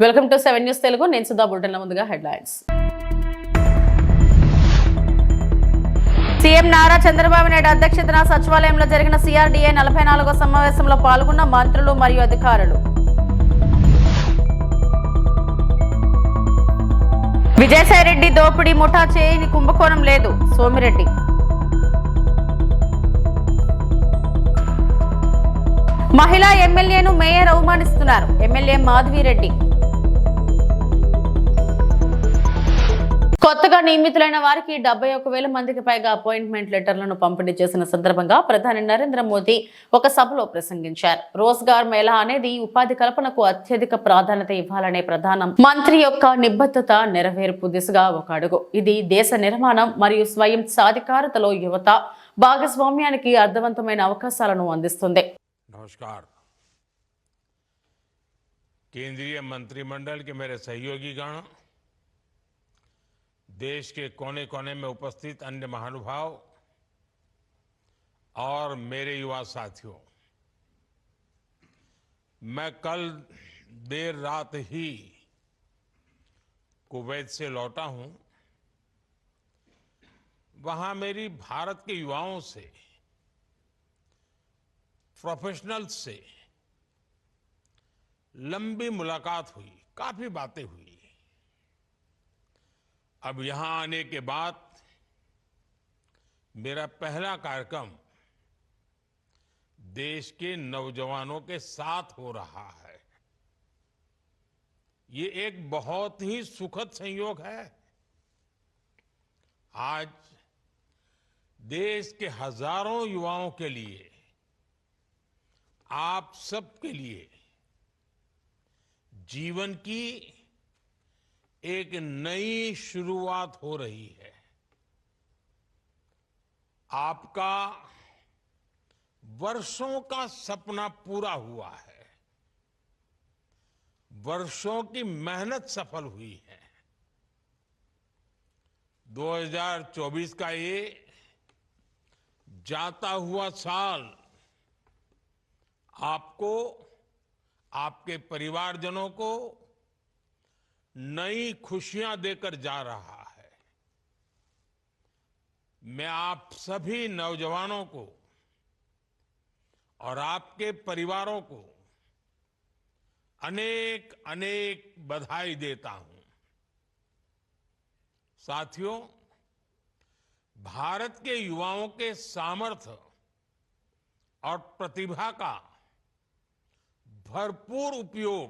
Welcome to 7 news Telugu. నేను సుధా. బుల్టెన్ల ముందుగా headlines. CM Nara Chandrababu Naidu అధ్యక్షతన సచివాలయంలో జరిగిన సిఆర్డీఏ 44వ సమావేశంలో పాల్గొన్న మంత్రులు మరియు అధికారులు. విజయసాయిరెడ్డి దోపిడీ ముఠా చేయని కుంభకోణం లేదు, సోమిరెడ్డి. మహిళా ఎమ్మెల్యేను మేయర్ అవమానిస్తున్నారు, ఎమ్మెల్యే మాధవిరెడ్డి. కొత్తగా నియమితులైన వారికి 71,000 మందికి పైగా అపాయింట్మెంట్ లెటర్లను పంపిణీ చేసిన సందర్భంగా ప్రధాని నరేంద్ర మోదీ ఒక సభలో ప్రసంగించారు. రోజ్గార్ మేళా అనేది ఉపాధి కల్పనకు అత్యధిక ప్రాధాన్యత ఇవ్వాలనే ప్రధాన మంత్రి యొక్క నిబద్ధత నెరవేర్పు దిశగా ఒక అడుగు. ఇది దేశ నిర్మాణం మరియు స్వయం సాధికారతలో యువత భాగస్వామ్యానికి అర్థవంతమైన అవకాశాలను అందిస్తుంది. नमस्कार. केंद्रीय मंत्रिमंडल के मेरे सहयोगीगण, देश के कोने कोने में उपस्थित अन्य महानुभाव और मेरे युवा साथियों, मैं कल देर रात ही कुवैत से लौटा हूं. वहां मेरी भारत के युवाओं से, प्रोफेशनल से लंबी मुलाकात हुई, काफी बातें हुई. अब यहां आने के बाद मेरा पहला कार्यक्रम देश के नौजवानों के साथ हो रहा है. ये एक बहुत ही सुखद संयोग है. आज देश के हजारों युवाओं के लिए, आप सबके लिए जीवन की एक नई शुरुआत हो रही है. आपका वर्षों का सपना पूरा हुआ है. वर्षों की मेहनत सफल हुई है. 2024 का ये जाता हुआ साल आपको, आपके परिवारजनों को नई खुशियां देकर जा रहा है. मैं आप सभी नौजवानों को और आपके परिवारों को अनेक अनेक बधाई देता हूं. साथियों, भारत के युवाओं के सामर्थ्य और प्रतिभा का भरपूर उपयोग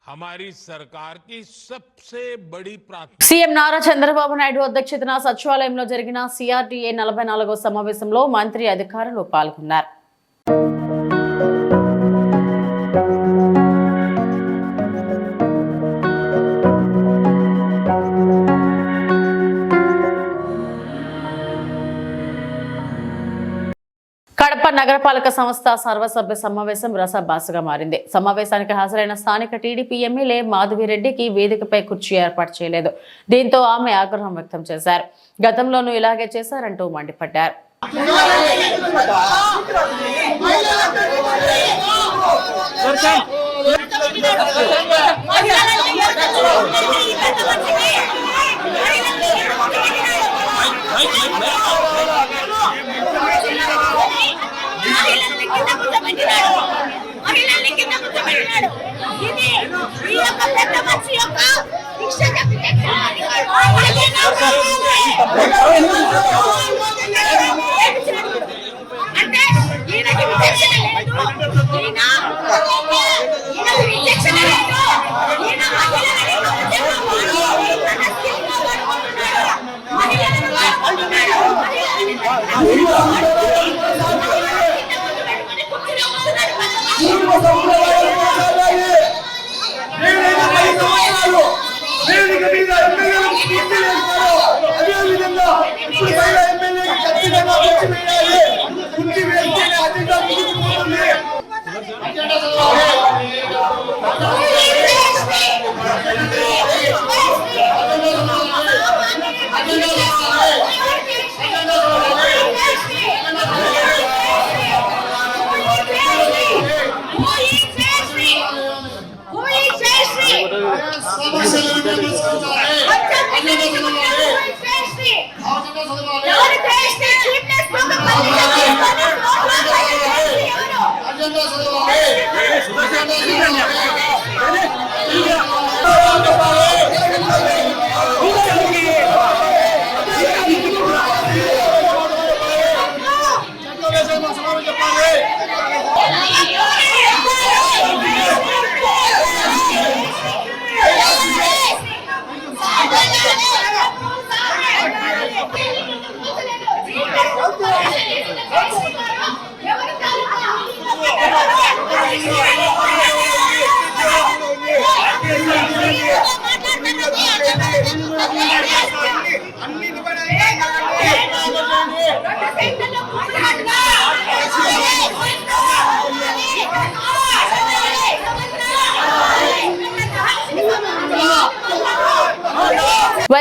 हमारी सरकार की सबसे बड़ी प्राथमिकता. సీఎం నారా చంద్రబాబు నాయుడు అధ్యక్షతన సచివాలయంలో జరిగిన సిఆర్డీఏ 44వ సమావేశంలో మంత్రి అధికారులు పాల్గొన్నారు. కడప నగరపాలక సంస్థ సర్వసభ్య సమావేశం రసాభాసగా మారింది. సమావేశానికి హాజరైన స్థానిక టీడీపీ ఎమ్మెల్యే మాధవిరెడ్డికి వేదికపై కుర్చీ ఏర్పాటు చేయలేదు. దీంతో ఆమె ఆగ్రహం వ్యక్తం చేశారు. గతంలోనూ ఇలాగే చేశారంటూ మండిపడ్డారు. Who is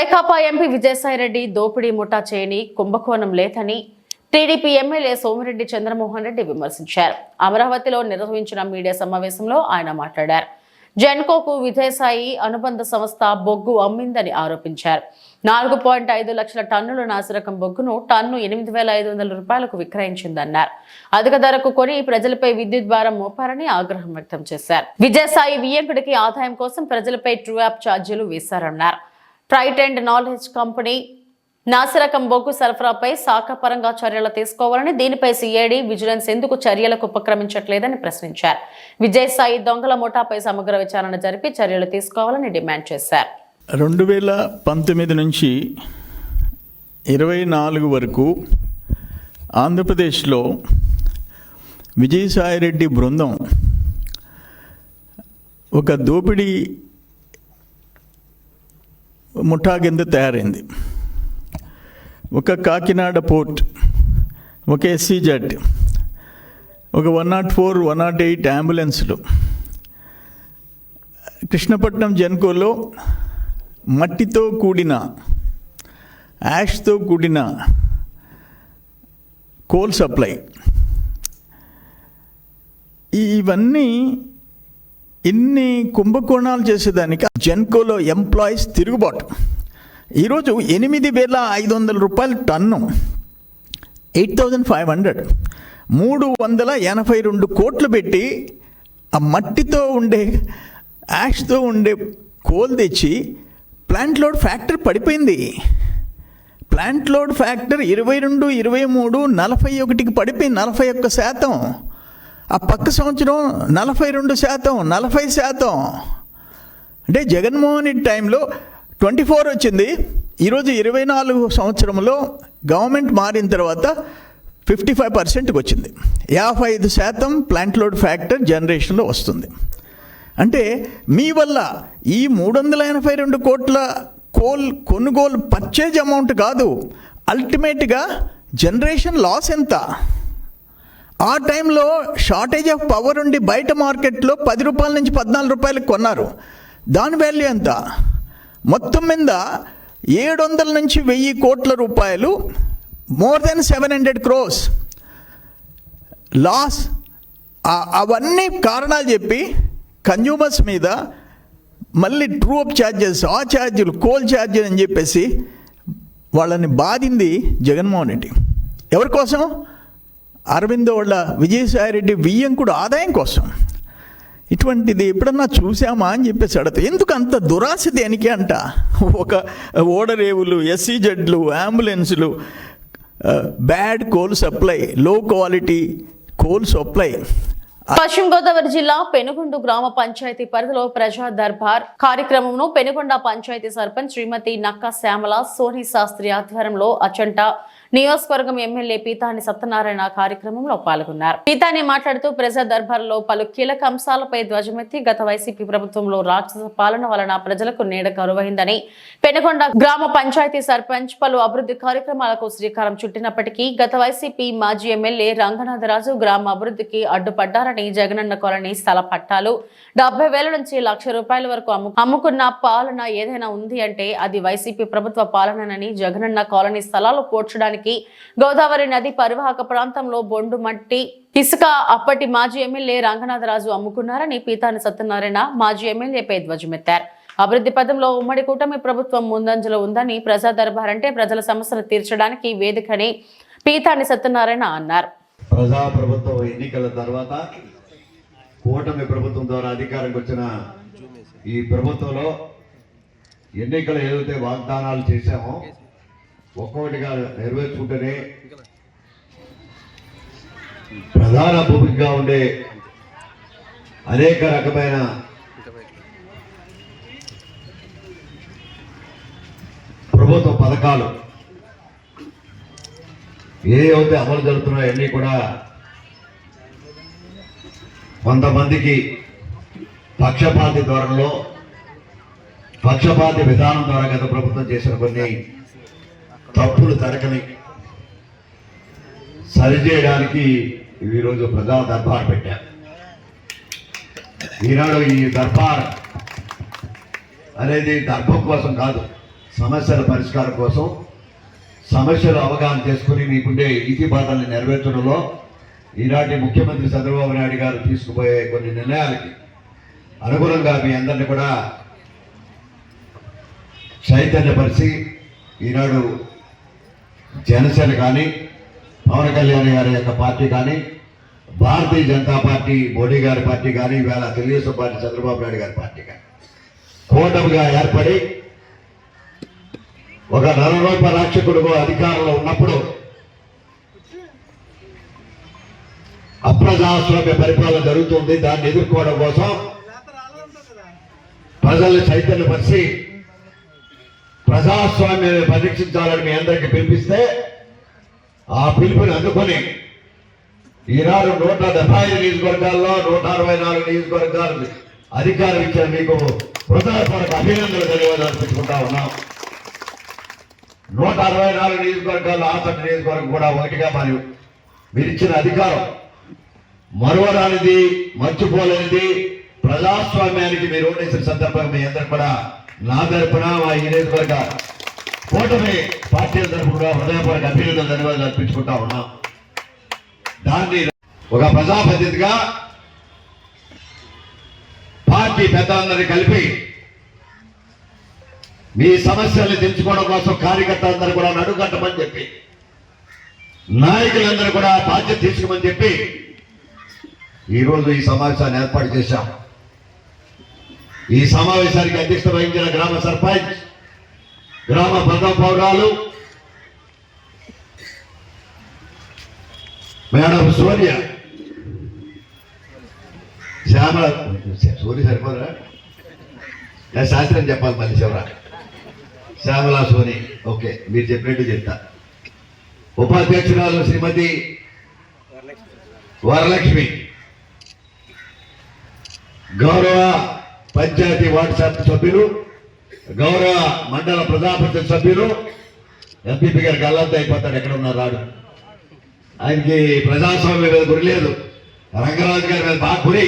Vaikapa MP Vijayasai Reddy దోపిడీ ముఠా చేయని కుంభకోణం లేదని టీడీపీ ఎమ్మెల్యే సోమిరెడ్డి చంద్రమోహన్ రెడ్డి విమర్శించారు. అమరావతిలో నిర్వహించిన మీడియా సమావేశంలో ఆయన మాట్లాడారు. జెన్కోకు విజయసాయి అనుబంధ సంస్థ బొగ్గు అమ్మిందని ఆరోపించారు. 4.5 లక్షల టన్నుల నాసిరకం బొగ్గును టన్ను 8,500 రూపాయలకు విక్రయించిందన్నారు. అధిక ధరకు కొని ప్రజలపై విద్యుత్ భారం మోపారని ఆగ్రహం వ్యక్తం చేశారు. విజయసాయి వియ్యంకుడికి ఆదాయం కోసం ప్రజలపై ట్రూ యాప్ ఛార్జీలు వేశారన్నారు. ట్రైట్ అండ్ నాలెడ్జ్ కంపెనీ నాసిరకం బొగ్గు సరఫరాపై శాఖపరంగా చర్యలు తీసుకోవాలని, దీనిపై సిఐడి విజిలెన్స్ ఎందుకు చర్యలకు ఉపక్రమించట్లేదని ప్రశ్నించారు. విజయసాయి దొంగల ముఠాపై సమగ్ర విచారణ జరిపి చర్యలు తీసుకోవాలని డిమాండ్ చేశారు. 2019 నుంచి 24 వరకు ఆంధ్రప్రదేశ్లో విజయసాయిరెడ్డి బృందం ఒక దోపిడీ ముఠా కింద తయారైంది. ఒక కాకినాడ పోర్ట్, ఒక SEZ, ఒక 104, 108 అంబులెన్స్లు, కృష్ణపట్నం జెన్కోలో మట్టితో కూడిన యాష్తో కూడిన కోల్ సప్లై, ఇవన్నీ ఇన్ని కుంభకోణాలు చేసేదానికి జెన్కోలో ఎంప్లాయీస్ తిరుగుబాటు. ఈరోజు 8,500 రూపాయలు టన్ను, 8,500, 382 కోట్లు పెట్టి ఆ మట్టితో ఉండే యాష్తో ఉండే కోల్ తెచ్చి ప్లాంట్ లోడ్ ఫ్యాక్టర్ పడిపోయింది. ప్లాంట్ లోడ్ ఫ్యాక్టర్ 22, 23, 41కి పడిపోయింది, 41%. ఆ పక్క సంవత్సరం 42%, 40%. అంటే జగన్మోహన్ రెడ్డి టైంలో 24 వచ్చింది. ఈరోజు 24 సంవత్సరంలో గవర్నమెంట్ మారిన తర్వాత 55%కి వచ్చింది. 55% ప్లాంట్ లోడ్ ఫ్యాక్టర్ జనరేషన్లో వస్తుంది. అంటే మీ వల్ల ఈ 382 కోట్ల కోల్ కొనుగోలు పర్చేజ్ అమౌంట్ కాదు, అల్టిమేట్గా జనరేషన్ లాస్ ఎంత? ఆ టైంలో షార్టేజ్ ఆఫ్ పవర్ ఉండి బయట మార్కెట్లో 10 రూపాయల నుంచి 14 రూపాయలకు కొన్నారు. దాని వాల్యూ ఎంత? మొత్తం మీద 700 నుంచి 1000 కోట్ల రూపాయలు, మోర్ దెన్ 700 crores లాస్. అవన్నీ కారణాలు చెప్పి కన్జ్యూమర్స్ మీద మళ్ళీ ట్రూ అప్ ఛార్జెస్, ఆ ఛార్జీలు, కోల్ ఛార్జీలు అని చెప్పేసి వాళ్ళని బాధింది జగన్మోహన్ రెడ్డి. ఎవరి కోసం? అరవింద్ వాళ్ళ విజయసాయిరెడ్డి వియ్యంకుడు ఆదాయం కోసం. ఇటువంటిది ఎప్పుడన్నా చూసామా అని చెప్పేసి అడుగుతా. ఎందుకు అంత దురాశ దేనికి అంట? ఒక ఓడరేవులు, SEZలు, అంబులెన్సులు, బ్యాడ్ కోల్ సప్లై, లో క్వాలిటీ కోల్ సప్లై. పశ్చిమ గోదావరి జిల్లా పెనుగొండ గ్రామ పంచాయతీ పరిధిలో ప్రజా దర్బార్ కార్యక్రమంను పెనుగొండ పంచాయతీ సర్పంచ్ శ్రీమతి నక్కా శ్యామల సోని శాస్త్రి ఆధ్వర్యంలో అచంట నియోజకవర్గం ఎమ్మెల్యే పీతాని సత్యనారాయణ కార్యక్రమంలో పాల్గొన్నారు. పీతాని మాట్లాడుతూ ప్రజా దర్బార్లో పలు కీలక అంశాలపై ధ్వజమెత్తి గత వైసీపీ ప్రభుత్వంలో రాక్షస పాలన వలన ప్రజలకు నీడ కరువైందని, పెనుగొండ గ్రామ పంచాయతీ సర్పంచ్ పలు అభివృద్ధి కార్యక్రమాలకు శ్రీకారం చుట్టినప్పటికీ గత వైసీపీ మాజీ ఎమ్మెల్యే రంగనాథరాజు గ్రామ అభివృద్ధికి అడ్డుపడ్డారని, జగనన్న కాలనీ స్థల పట్టాలు 70,000 నుంచి 1,00,000 రూపాయల వరకు అమ్ముకున్న పాలన ఏదైనా ఉంది అంటే అది వైసీపీ ప్రభుత్వ పాలనని, జగనన్న కాలనీ స్థలాలు పోడ్చడానికి గోదావరి నది పరివాహక ప్రాంతంలో బొండు మట్టి, ఇసుక అప్పటి మాజీ ఎమ్మెల్యే రంగనాథరాజు అమ్ముకున్నారని పీతాని సత్యనారాయణ మాజీ ఎమ్మెల్యేపై ధ్వజమెత్తారు. అభివృద్ధి పదంలో ఉమ్మడి కూటమి ప్రభుత్వం ముందంజలో ఉందని, ప్రజా దర్బార్ అంటే ప్రజల సమస్యలు తీర్చడానికి వేదికని పీతాని సత్యనారాయణ అన్నారు. ప్రజా ప్రభుత్వం ఎన్నికల తర్వాత కూటమి ప్రభుత్వం ద్వారా అధికారంకి వచ్చిన ఈ ప్రభుత్వంలో ఎన్నికలు ఏదైతే వాగ్దానాలు చేశామో ఒక్కొక్కటిగా నెరవేర్చుకుంటేనే ప్రధాన భూమికగా ఉండే అనేక రకమైన ప్రభుత్వ పథకాలు ఏవైతే అమలు జరుగుతున్నాయో అన్నీ కూడా కొంతమందికి పక్షపాతి ధోరణిలో, పక్షపాతి విధానం ద్వారా గత ప్రభుత్వం చేసిన కొన్ని తప్పులు తరకని సరిచేయడానికి ఈరోజు ప్రజా దర్బార్ పెట్టారు. ఈనాడు ఈ దర్బార్ అనేది దర్భం కోసం కాదు, సమస్యల పరిష్కారం కోసం సమస్యలు అవగాహన చేసుకుని మీకుండే నీతి బాధల్ని నెరవేర్చడంలో ఈనాటి ముఖ్యమంత్రి చంద్రబాబు నాయుడు గారు తీసుకుపోయే కొన్ని నిర్ణయాలకి అనుగుణంగా మీ అందరినీ కూడా చైతన్యపరిచి ఈనాడు జనసేన కానీ పవన్ కళ్యాణ్ గారి యొక్క పార్టీ కానీ భారతీయ జనతా పార్టీ మోడీ గారి పార్టీ కానీ ఈవేళ తెలుగుదేశం పార్టీ చంద్రబాబు నాయుడు గారి పార్టీ కానీ కూటమిగా ఏర్పడి ఒక 40 రూపాయల రాక్షకుడు అధికారంలో ఉన్నప్పుడు అప్రజాస్వామ్య పరిపాలన జరుగుతుంది. దాన్ని ఎదుర్కోవడం కోసం ప్రజల్ని చైతన్యపరిచి ప్రజాస్వామ్యాన్ని పరీక్షించాలని మీ అందరికీ పిలిపిస్తే ఆ పిలుపుని అందుకొని ఈనాడు 175 నియోజకవర్గాల్లో 164 నియోజకవర్గాలు అధికారం ఇచ్చారు. మీకు హృదయపూర్వక అభినందనలు ధన్యవాదాలు అర్పించుకుంటా ఉన్నాం. 164 నియోజకవర్గాల్లో ఆసక్తి నియోజకవర్గం కూడా ఒకటిగా మరియు మీరిచ్చిన అధికారం మరువరానిది, మర్చిపోలేనిది. ప్రజాస్వామ్యానికి మీరు ఓటేసిన సందర్భంగా మీ అందరూ కూడా నా తరపున మా ఈ నియోజకవర్గ కూటమి పార్టీల తరపు కూడా హృదయపూర్వక అభినందనలు ధన్యవాదాలు అర్పించుకుంటా ఉన్నాం. దాన్ని ఒక ప్రజాప్రతినిధిగా పార్టీ పెద్దలందరినీ కలిపి మీ సమస్యల్ని తెలుసుకోవడం కోసం కార్యకర్తలందరూ కూడా నడుగట్టమని చెప్పి నాయకులందరూ కూడా బాధ్యత తీసుకోమని చెప్పి ఈరోజు ఈ సమావేశాన్ని ఏర్పాటు చేశాం. ఈ సమావేశానికి అధ్యక్షత వహించిన గ్రామ సర్పంచ్, గ్రామ ప్రథమ పౌరాలు మేడం సూర్య, శ్యామల, సూర్య సరిపోదరా, శాస్త్రం చెప్పాలి మళ్ళీ చివర, శ్యామల సోని. ఓకే, మీరు చెప్పినట్టు చెప్తా. ఉపాధ్యక్షురాలు శ్రీమతి వరలక్ష్మి, గౌరవ పంచాయతీ వాట్సాప్ సభ్యులు, గౌరవ మండల ప్రజాప్రతినిధి సభ్యులు, ఎంపీపీ గారికి అల్లంతా అయిపోతాడు, ఎక్కడ ఉన్నారు రాడు, ఆయనకి ప్రజాస్వామ్యం మీద గురి లేదు. రంగరాజు గారి మీద బాగా గురి.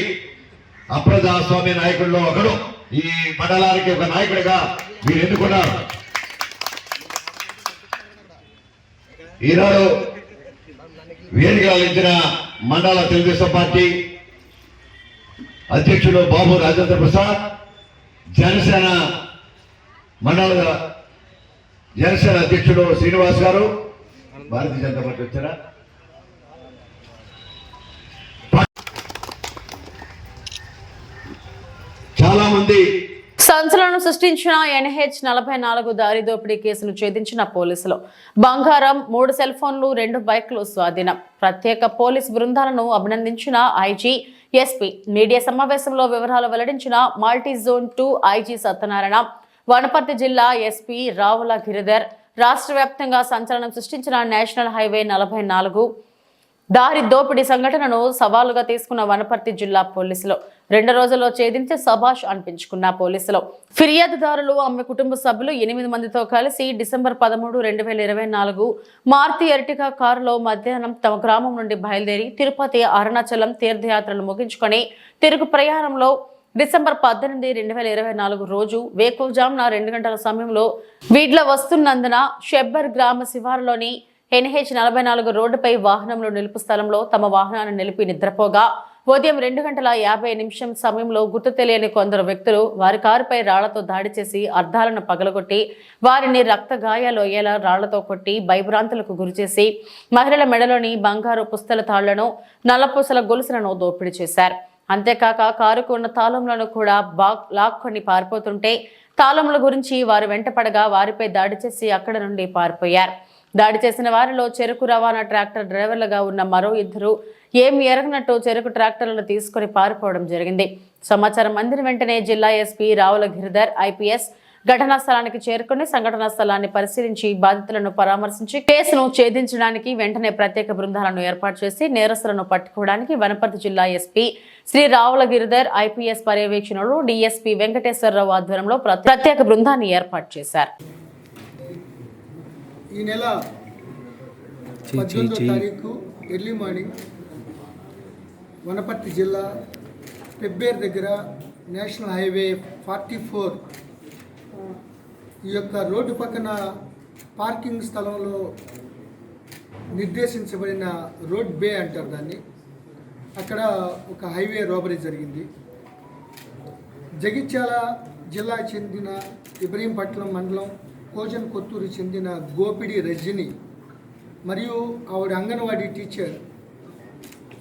అప్రజాస్వామ్య నాయకుల్లో ఒకడు. ఈ మండలానికి ఒక నాయకుడిగా మీరు ఎన్నుకున్నారు. ఈనాడు వేదికలు ఇచ్చిన మండల తెలుగుదేశం పార్టీ అధ్యక్షుడు బాబు రాజేంద్ర ప్రసాద్, జనసేన మండల జనసేన అధ్యక్షుడు శ్రీనివాస్ గారు, భారతీయ జనతా పార్టీ వచ్చారా, చాలా మంది. సంచలనం సృష్టించిన NH-44 దారి దోపిడీ కేసును ఛేదించిన పోలీసులు. బంగారం, 3 సెల్ ఫోన్లు, 2 బైక్లు స్వాధీనం. ప్రత్యేక పోలీస్ బృందాలను అభినందించిన ఐజీ, ఎస్పీ. మీడియా సమావేశంలో వివరాలు వెల్లడించిన multi zone 2 IG Satyanarayana. Wanaparthy జిల్లా ఎస్పీ రావుల గిరిధర్. రాష్ట్ర వ్యాప్తంగా సంచలనం సృష్టించిన నేషనల్ హైవే 44 దారి దోపిడీ సంఘటనను సవాలుగా తీసుకున్న వనపర్తి జిల్లా పోలీసులు 2 రోజుల్లో ఛేదించి సభాష్ అనిపించుకున్న పోలీసులు. ఫిర్యాదుదారులు, ఆమె కుటుంబ సభ్యులు 8 మందితో కలిసి డిసెంబర్ 13, 2024 మారుతి ఎర్టిగా కారులో మధ్యాహ్నం తమ గ్రామం నుండి బయలుదేరి తిరుపతి, అరుణాచలం తీర్థయాత్రలు ముగించుకొని తిరుగు ప్రయాణంలో డిసెంబర్ 18, 2024 రోజు వేకువజామున 2 గంటల సమయంలో వీడ్ల వస్తున్నందున షెబ్బర్ గ్రామ శివారులోని NH-44 రోడ్డుపై వాహనంలో నిలుపు స్థలంలో తమ వాహనాన్ని నిలిపి నిద్రపోగా ఉదయం 2:50 సమయంలో గుర్తు తెలియని కొందరు వ్యక్తులు వారి కారుపై రాళ్లతో దాడి చేసి అద్దాలను పగలగొట్టి వారిని రక్త గాయాలు అయ్యేలా రాళ్లతో కొట్టి భయభ్రాంతులకు గురిచేసి మహిళల మెడలోని బంగారు పుస్తల తాళ్లను, నల్లపూసల గొలుసులను దోపిడీ చేశారు. అంతేకాక కారుకు ఉన్న తాళంలను కూడా లాక్కొని పారిపోతుంటే తాళముల గురించి వారు వెంటపడగా వారిపై దాడి చేసి అక్కడ నుండి పారిపోయారు. దాడి చేసిన వారిలో చెరుకు రవాణా ట్రాక్టర్ డ్రైవర్లుగా ఉన్న మరో 2 ఏమి ఎరగనట్టు చెరుకు ట్రాక్టర్లను తీసుకుని పారిపోవడం జరిగింది. సమాచారం అందిన వెంటనే జిల్లా ఎస్పీ రావుల గిరిధర్ ఐపీఎస్ ఘటనా స్థలానికి చేరుకుని సంఘటనా స్థలాన్ని పరిశీలించి బాధితులను పరామర్శించి కేసును ఛేదించడానికి వెంటనే ప్రత్యేక బృందాలను ఏర్పాటు చేసి నేరస్తులను పట్టుకోవడానికి వనపర్తి జిల్లా ఎస్పీ శ్రీ రావుల గిరిధర్ ఐపీఎస్ పర్యవేక్షణలో డీఎస్పీ వెంకటేశ్వరరావు ఆధ్వర్యంలో ప్రత్యేక బృందాన్ని ఏర్పాటు చేశారు. ఈ నెల 18వ తారీఖు ఎర్లీ మార్నింగ్ వనపర్తి జిల్లా పెబ్బేర్ దగ్గర నేషనల్ హైవే 44 ఈ యొక్క రోడ్డు పక్కన పార్కింగ్ స్థలంలో నిర్దేశించబడిన రోడ్ బే అంటారు దాన్ని, అక్కడ ఒక హైవే రాబరీ జరిగింది. జగిత్యాల జిల్లా చెందిన ఇబ్రహీంపట్నం మండలం కోజన్ కొత్తూరు చెందిన గోపిడి రజని మరియు ఆవిడ అంగన్వాడీ టీచర్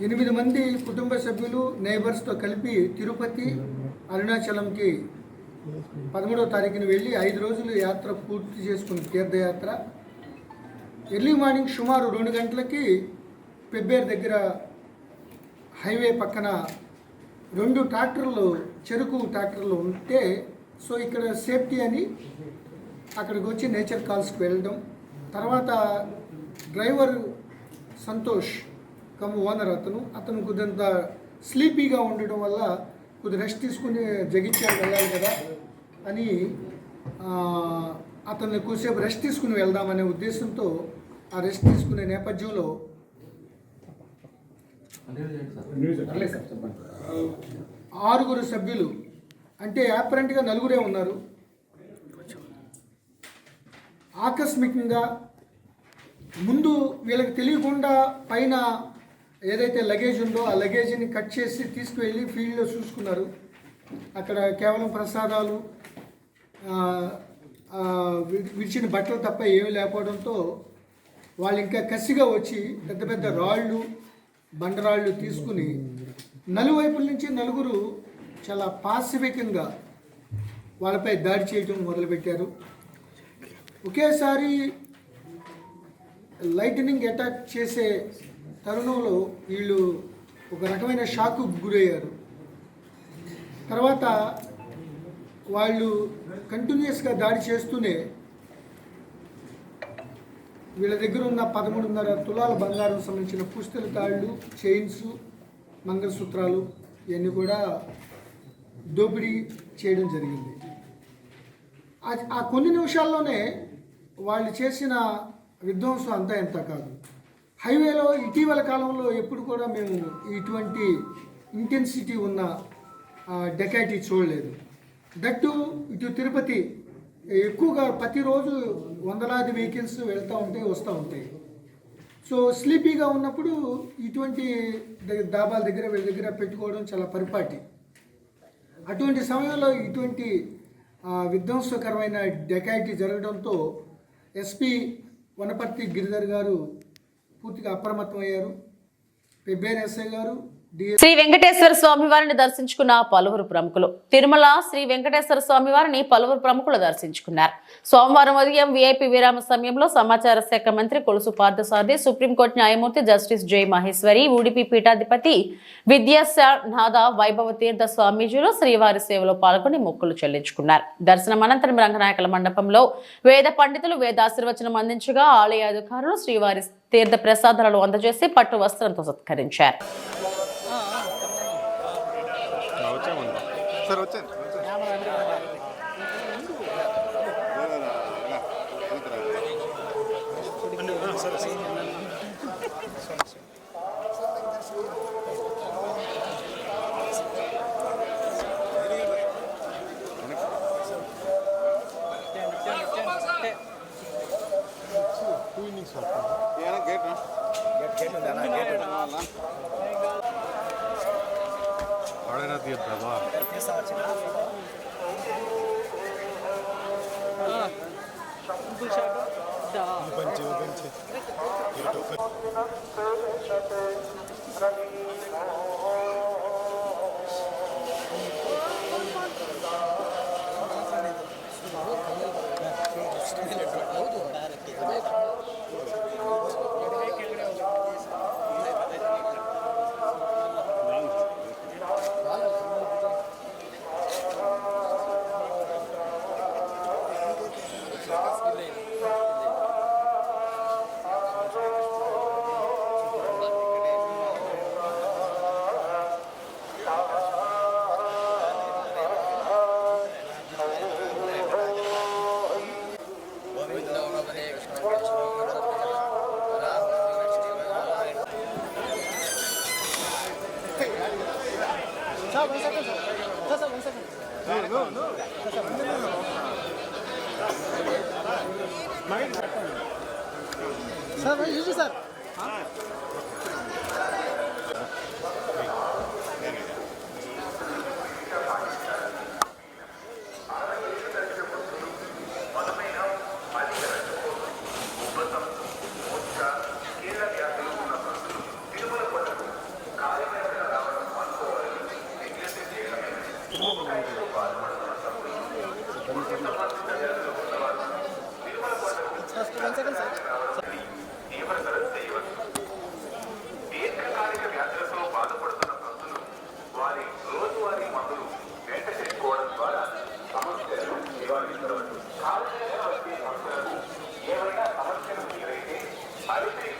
8 మంది కుటుంబ సభ్యులు నైబర్స్తో కలిపి తిరుపతి అరుణాచలంకి 13వ తారీఖున వెళ్ళి 5 రోజులు యాత్ర పూర్తి చేసుకుని తీర్థయాత్ర ఎర్లీ మార్నింగ్ సుమారు 2 గంటలకి పెబ్బేరు దగ్గర హైవే పక్కన 2 ట్రాక్టర్లు చెరుకు ట్రాక్టర్లు ఉంటే సో ఇక్కడ సేఫ్టీ అని అక్కడికి వచ్చి నేచర్ కాల్స్కి వెళ్ళడం. తర్వాత డ్రైవర్ సంతోష్ ఓనర్ అతను కొద్దింత స్లీపీగా ఉండడం వల్ల కొద్ది రెస్ట్ తీసుకుని జగిత్యాల వెళ్ళాలి కదా అని అతన్ని కొద్దిసేపు రెస్ట్ తీసుకుని వెళ్దామనే ఉద్దేశంతో ఆ రెస్ట్ తీసుకునే నేపథ్యంలో 6 సభ్యులు అంటే అపరెంట్గా 4 ఉన్నారు. ఆకస్మికంగా ముందు వీళ్ళకి తెలియకుండా పైన ఏదైతే లగేజ్ ఉందో ఆ లగేజ్ని కట్ చేసి తీసుకువెళ్ళి ఫీల్డ్లో చూసుకున్నారు. అక్కడ కేవలం ప్రసాదాలు విడిచిన బట్టలు తప్ప ఏమీ లేకపోవడంతో వాళ్ళు ఇంకా కసిగా వచ్చి పెద్ద పెద్ద రాళ్ళు బండరాళ్ళు తీసుకుని నలువైపుల నుంచి 4 చాలా పాసిఫికంగా వాళ్ళపై దాడి చేయటం మొదలుపెట్టారు. ఒకేసారి లైటనింగ్ అటాక్ చేసే తరుణంలో వీళ్ళు ఒక రకమైన షాకు గురయ్యారు. తర్వాత వాళ్ళు కంటిన్యూస్గా దాడి చేస్తూనే వీళ్ళ దగ్గర ఉన్న 13.5 తులాల బంగారం సంబంధించిన పుస్తల తాళ్ళు, చైన్స్, మంగళసూత్రాలు ఇవన్నీ కూడా దోపిడీ చేయడం జరిగింది. ఆ కొన్ని నిమిషాల్లోనే వాళ్ళు చేసిన విధ్వంసం అంతా ఎంత కాదు. హైవేలో ఇటీవల కాలంలో ఎప్పుడు కూడా మేము ఇటువంటి ఇంటెన్సిటీ ఉన్న డెకాయిటీ చూడలేదు. దట్టు ఇటు తిరుపతి ఎక్కువగా ప్రతిరోజు వందలాది వెహికల్స్ వెళ్తూ ఉంటాయి, వస్తూ ఉంటాయి. సో స్లీపీగా ఉన్నప్పుడు ఇటువంటి డాబాల దగ్గర వీళ్ళ దగ్గర పెట్టుకోవడం చాలా పరిపాటి. అటువంటి సమయంలో ఇటువంటి విధ్వంసకరమైన డెకాయిటీ జరగడంతో ఎస్పీ వనపర్తి గిరిధర్ గారు పూర్తిగా అప్రమత్తమయ్యారు. పెబ్బేరు ఎస్ఐ గారు శ్రీ వెంకటేశ్వర స్వామి వారిని దర్శించుకున్న పలువురు ప్రముఖులు. తిరుమల శ్రీ వెంకటేశ్వర స్వామి వారిని పలువురు ప్రముఖులు దర్శించుకున్నారు. సోమవారం ఉదయం విఐపి విరామ సమయంలో సమాచార శాఖ మంత్రి కొలుసు పార్థసారథి, సుప్రీంకోర్టు న్యాయమూర్తి జస్టిస్ జై మహేశ్వరి, ఉడిపి పీఠాధిపతి విద్యాసానాథ వైభవ తీర్థ స్వామీజీలు శ్రీవారి సేవలో పాల్గొని మొక్కులు చెల్లించుకున్నారు. దర్శనం అనంతరం రంగనాయకుల మండపంలో వేద పండితులు వేదాశీర్వచనం అందించగా ఆలయ అధికారులు శ్రీవారి తీర్థ ప్రసాదాలను అందజేసి పట్టు వస్త్రంతో సత్కరించారు. सर వచ్చేది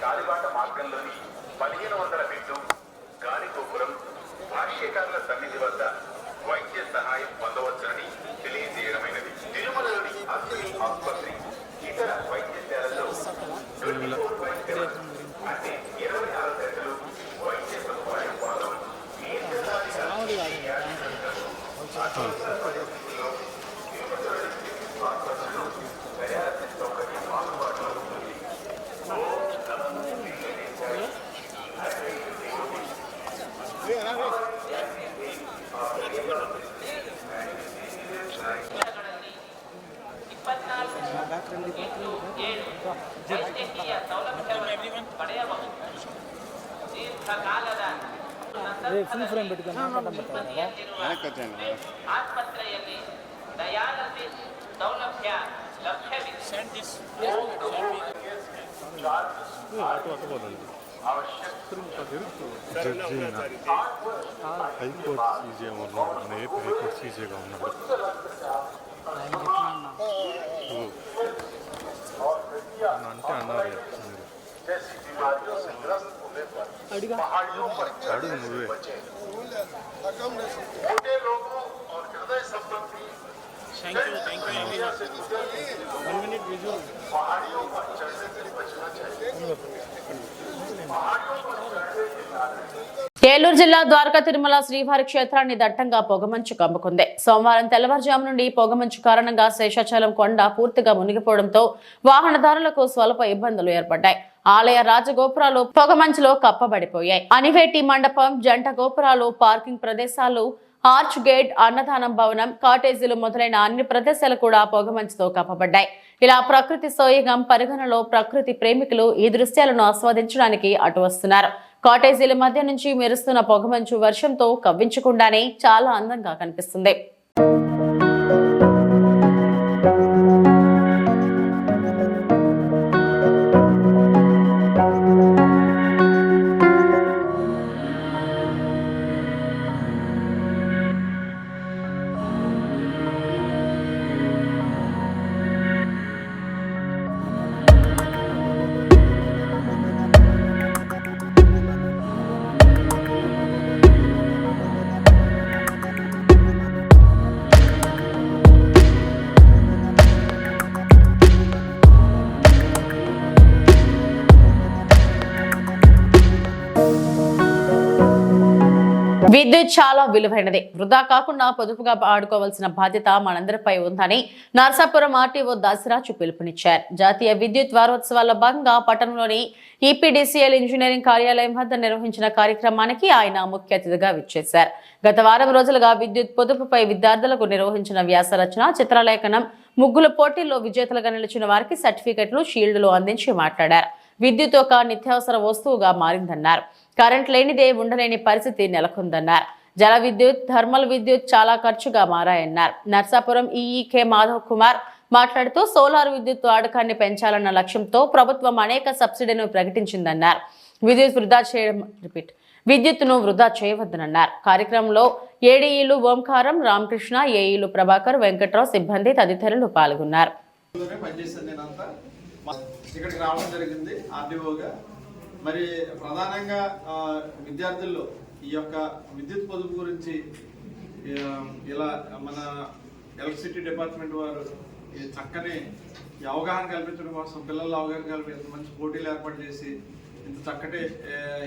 కాలిబాట మార్గంలోని 1500 బిడ్డు గాలిగోపురం భాష్యకారుల సన్నిధి వద్ద వైద్య సహాయం పొందవచ్చునని తెలియజేయడమైనది. తిరుమలలోని అశ్విని ఆసుపత్రి ఇతర వైద్యశాలల్లో 24/7 అంటే 24 గంటలు వైద్య సదుపాయం పొందవచ్చు. ಫುಲ್ ಫ್ರೇಮ್ ಬಿಟ್ಕೊಂಡು ಆಸ್ಪತ್ರೆಯಲ್ಲಿ ಡಯಾಲಿಸಿಸ್ ಸೌಲಭ್ಯ ಲಭ್ಯವಿದೆ. హైకోర్టు సీజే ఉన్నాడు, ఏపీ హైకోర్టు సీజేగా ఉన్నాడు. అంటే అన్నారు అడుగు నువ్వే. ఏలూరు జిల్లా ద్వారకా తిరుమల శ్రీవారి క్షేత్రాన్ని దట్టంగా పొగమంచు కమ్ముకుంది. సోమవారం తెల్లవారుజాము నుండి పొగమంచు కారణంగా శేషాచలం కొండ పూర్తిగా మునిగిపోవడంతో వాహనదారులకు స్వల్ప ఇబ్బందులు ఏర్పడ్డాయి. ఆలయ రాజగోపురాలు పొగమంచులో కప్పబడిపోయాయి. అనివేటి మండపం, జంట గోపురాలు, పార్కింగ్ ప్రదేశాలు, ఆర్చ్ గేట్, అన్నదానం భవనం, కాటేజీలు మొదలైన అన్ని ప్రదేశాలు కూడా పొగమంచుతో కప్పబడ్డాయి. ఇలా ప్రకృతి సోయగం పరిగణలో ప్రకృతి ప్రేమికులు ఈ దృశ్యాలను ఆస్వాదించడానికి అటు వస్తున్నారు. కాటేజీల మధ్య నుంచి మెరుస్తున్న పొగమంచు వర్షంతో కవ్వించకుండానే చాలా అందంగా కనిపిస్తుంది. విద్యుత్ చాలా విలువైనది. వృధా కాకుండా పొదుపుగా ఆడుకోవాల్సిన బాధ్యత మనందరిపై ఉందని నర్సాపురం ఆర్టీఓ దాసిరాజు పిలుపునిచ్చారు. జాతీయ విద్యుత్ వారోత్సవాల్లో భాగంగా పట్టణంలోని ఈపీడీసీఎల్ ఇంజనీరింగ్ కార్యాలయం వద్ద నిర్వహించిన కార్యక్రమానికి ఆయన ముఖ్య అతిథిగా విచ్చేశారు. గత వారం రోజులుగా విద్యుత్ పొదుపుపై విద్యార్థులకు నిర్వహించిన వ్యాసరచన, చిత్రలేఖనం, ముగ్గుల పోటీల్లో విజేతలుగా నిలిచిన వారికి సర్టిఫికెట్లు, షీల్డ్లు అందించి మాట్లాడారు. విద్యుత్ ఒక నిత్యావసర వస్తువుగా మారిందన్నారు. కరెంట్ లేనిదే ఉండలేని పరిస్థితి నెలకొందన్నారు. జల విద్యుత్, థర్మల్ విద్యుత్ చాలా ఖర్చుగా మారాయన్నారు. నర్సాపురం ఈఈకే మాధవ్ కుమార్ మాట్లాడుతూ సోలార్ విద్యుత్ వాడకాన్ని పెంచాలన్న లక్ష్యంతో ప్రభుత్వం అనేక సబ్సిడీలను ప్రకటించిందన్నారు. విద్యుత్తును వృధా చేయవద్దనన్నారు. కార్యక్రమంలో ఏడీఈలు ఓంకారం, రామకృష్ణ, ఏఈలు ప్రభాకర్, వెంకట్రావు, సిబ్బంది తదితరులు పాల్గొన్నారు. ఇక్కడికి రావడం జరిగింది ఆర్డీఓగా. మరి ప్రధానంగా విద్యార్థుల్లో ఈ యొక్క విద్యుత్ పొదుపు గురించి ఇలా మన ఎలక్ట్రిసిటీ డిపార్ట్మెంట్ వారు చక్కని అవగాహన కల్పించడం కోసం, పిల్లల అవగాహన కల్పించడం, మంచి పోటీలు ఏర్పాటు చేసి ఇంత చక్కటి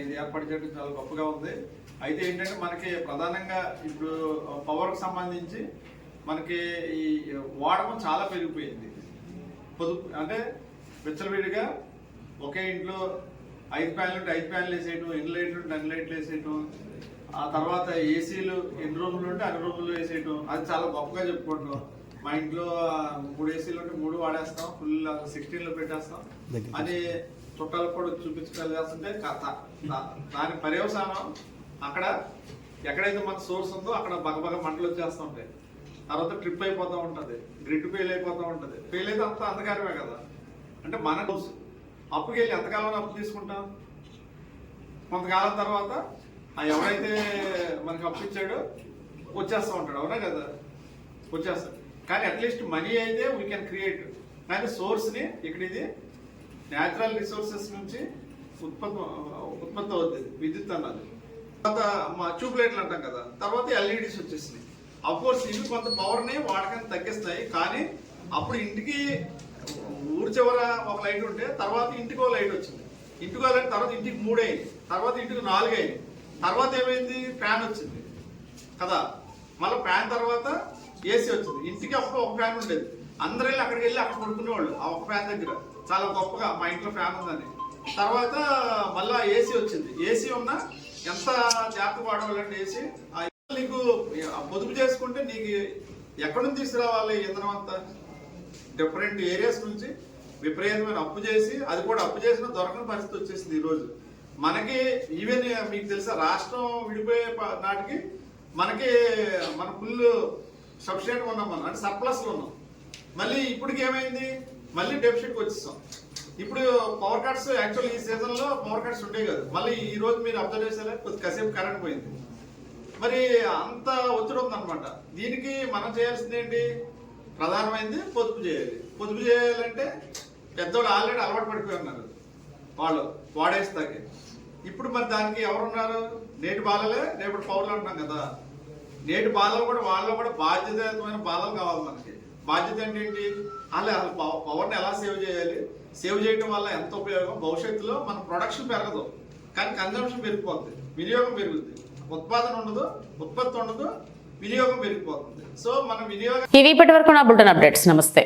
ఇది ఏర్పాటు చేయడం చాలా గొప్పగా ఉంది. అయితే ఏంటంటే మనకి ప్రధానంగా ఇప్పుడు పవర్కి సంబంధించి మనకి ఈ వాడకం చాలా పెరిగిపోయింది. పొదుపు అంటే విచ్చలవిడిగా ఒకే ఇంట్లో 5 ఫ్యాన్లు ఉంటే 5 ఫ్యాన్లు వేసేయటం, ఎన్ని లైట్లు ఉంటే అన్ని లైట్లు వేసేయటం, ఆ తర్వాత ఏసీలు ఎన్ని రూములు ఉంటే అన్ని రూములు వేసేయటం, అది చాలా గొప్పగా చెప్పుకుంటాం. మా ఇంట్లో 3 ఏసీలు ఉంటే 3 వాడేస్తాం, ఫుల్ 16లో పెట్టేస్తాం అని చుట్టాలకు కూడా చూపించగలిగేస్తుంటే దాని పర్యవసానం అక్కడ ఎక్కడైతే మన సోర్స్ ఉందో అక్కడ బగబగ మంటలు వచ్చేస్తూ ఉంటాయి. తర్వాత ట్రిప్ అయిపోతూ ఉంటుంది, గ్రిడ్ ఫెయిల్ అయిపోతూ ఉంటుంది. ఫెయిల్ అయితే అంత అంధకారమే కదా. అంటే మన అప్పుకి వెళ్ళి ఎంతకాలం అప్పు తీసుకుంటాం? కొంతకాలం తర్వాత ఎవరైతే మనకి అప్పు ఇచ్చాడో వచ్చేస్తూ ఉంటాడు, అవునా కదా, వచ్చేస్తాడు. కానీ అట్లీస్ట్ మనీ అయితే వీ కెన్ క్రియేట్. కానీ సోర్స్ని ఇక్కడ ఇది న్యాచురల్ రిసోర్సెస్ నుంచి ఉత్పత్తి అవుతుంది విద్యుత్ అన్నది. తర్వాత మా ట్యూబ్ లైట్లు అంటాం కదా, తర్వాత ఎల్ఈడీస్ వచ్చేసినాయి. అఫ్కోర్స్ ఇవి కొంత పవర్ని వాడకాన్ని తగ్గిస్తాయి. కానీ అప్పుడు ఇంటికి ఊరి చివర ఒక లైట్ ఉంటే తర్వాత ఇంటికి ఒక లైట్ వచ్చింది, ఇంటికి లైట్ తర్వాత ఇంటికి 3 అయింది, తర్వాత ఇంటికి 4 అయింది, తర్వాత ఏమైంది ఫ్యాన్ వచ్చింది కదా, మళ్ళీ ఫ్యాన్ తర్వాత ఏసీ వచ్చింది. ఇంటికి అప్పుడు ఒక ఫ్యాన్ ఉండేది, అందరూ వెళ్ళి అక్కడికి వెళ్ళి అక్కడ పడుకునేవాళ్ళు ఆ ఒక ఫ్యాన్ దగ్గర, చాలా గొప్పగా మా ఇంట్లో ఫ్యాన్ ఉందని. తర్వాత మళ్ళీ ఏసీ వచ్చింది. ఏసీ ఉన్నా ఎంత జాగ్రత్త వాడవాలంటే ఏసీ నీకు పొదుపు చేసుకుంటే నీకు ఎక్కడి నుంచి తీసుకురావాలి ఇంధనం అంతా? డిఫరెంట్ ఏరియాస్ నుంచి విపరీతమైన అప్పు చేసి, అది కూడా అప్పు చేసిన దొరకని పరిస్థితి వచ్చేసింది ఈరోజు మనకి. ఈవెన్ మీకు తెలుసా, రాష్ట్రం విడిపోయే నాటికి మన ఫుల్ సబ్స్టేట్ ఉన్నాం, మనం అంటే సర్ప్లస్లో ఉన్నాం. మళ్ళీ ఇప్పటికి ఏమైంది, మళ్ళీ డెఫిసిట్కి వచ్చేసాం. ఇప్పుడు పవర్ కట్స్, యాక్చువల్ ఈ సీజన్లో పవర్ కట్స్ ఉంటాయి కదా, మళ్ళీ ఈ రోజు మీరు అబ్జర్వ్ చేసేలా కాసేపు కరెంట్ పోయింది. మరి అంత ఒత్తిడి ఉందన్నమాట. దీనికి మనం చేయాల్సింది ఏంటి? ప్రధానమైనది పొదుపు చేయాలి. పొదుపు చేయాలంటే పెద్దవాళ్ళు ఆల్రెడీ అలవాటు పడిపోయి ఉన్నారు, వాళ్ళు వాడేస్తాకి. ఇప్పుడు మరి దానికి ఎవరున్నారు? నేటి బాలలే రేపటి పౌరులు అంటున్నాం కదా. నేటి బాలలు కూడా వాళ్ళలో కూడా బాధ్యతమైన బాలలు కావాలి మనకి. బాధ్యత అంటే ఏంటి? వాళ్ళు పవర్ని ఎలా సేవ్ చేయాలి, సేవ్ చేయడం వల్ల ఎంత ఉపయోగం, భవిష్యత్తులో మన ప్రొడక్షన్ పెరగదు కానీ కన్జంప్షన్ పెరిగిపోతుంది, వినియోగం పెరుగుతుంది. ఉత్పాదన ఉండదు, ఉత్పత్తి ఉండదు, వినియోగం పెరిగిపోతుంది. సో మన వినియోగం. ఇవి ఇప్పటి వరకు నా బులెటిన్ అప్డేట్స్. నమస్తే.